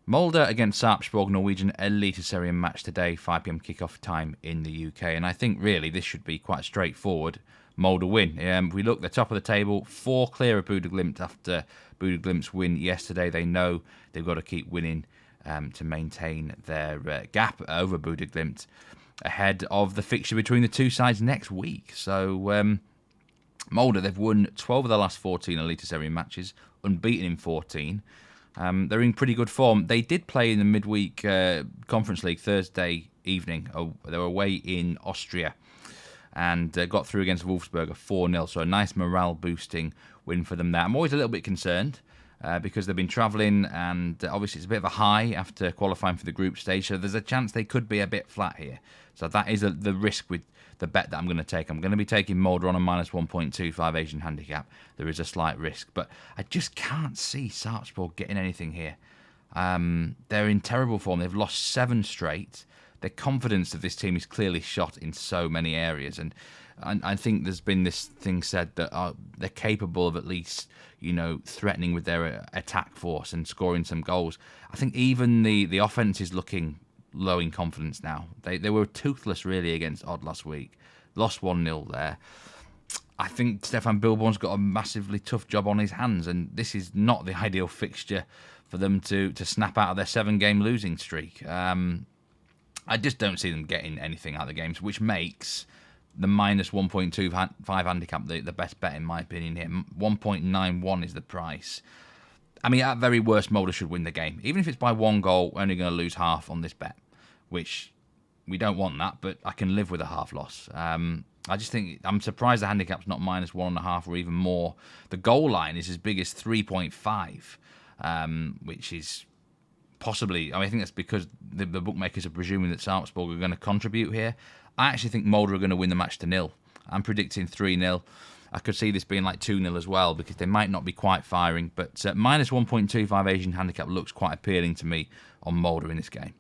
Molde against Sarpsborg, Norwegian Eliteserien match today, 5 p.m. kickoff time in the UK. And I think really this should be quite straightforward. Molde win. If we look at the top of the table, 4 clear of Bodø/Glimt after Bodø/Glimt's win yesterday. They know they've got to keep winning to maintain their gap over Bodø/Glimt ahead of the fixture between the two sides next week. So Molde, they've won 12 of their last 14 Eliteserien matches, unbeaten in 14. They're in pretty good form. They did play in the midweek Conference League Thursday evening. They were away in Austria and got through against Wolfsburg 4-0. So a nice morale-boosting win for them there. I'm always a little bit concerned because they've been travelling and obviously it's a bit of a high after qualifying for the group stage. So there's a chance they could be a bit flat here. So that is the risk with the bet that I'm going to take. I'm going to be taking Molde on a minus 1.25 Asian handicap. There is a slight risk, but I just can't see Sarpsborg getting anything here. They're in terrible form. They've lost 7 straight. Their confidence of this team is clearly shot in so many areas, and I think there's been this thing said that they're capable of at least, threatening with their attack force and scoring some goals. I think even the offense is looking low in confidence now. They were toothless really against Odd last week. Lost 1-0 there. I think Stefan Bilborn's got a massively tough job on his hands, and this is not the ideal fixture for them to snap out of their 7-game losing streak. I just don't see them getting anything out of the games, which makes the minus 1.25 handicap the best bet in my opinion here. 1.91 is the price. I mean, at very worst, Molde should win the game. Even if it's by 1 goal, we're only going to lose half on this bet, which we don't want that, but I can live with a half loss. I just think I'm surprised the handicap's not minus 1.5 or even more. The goal line is as big as 3.5, which is possibly, I think that's because the bookmakers are presuming that Sarpsborg are going to contribute here. I actually think Molde are going to win the match to 0. I'm predicting 3-0. I could see this being like 2-0 as well because they might not be quite firing. But minus 1.25 Asian handicap looks quite appealing to me on Molde in this game.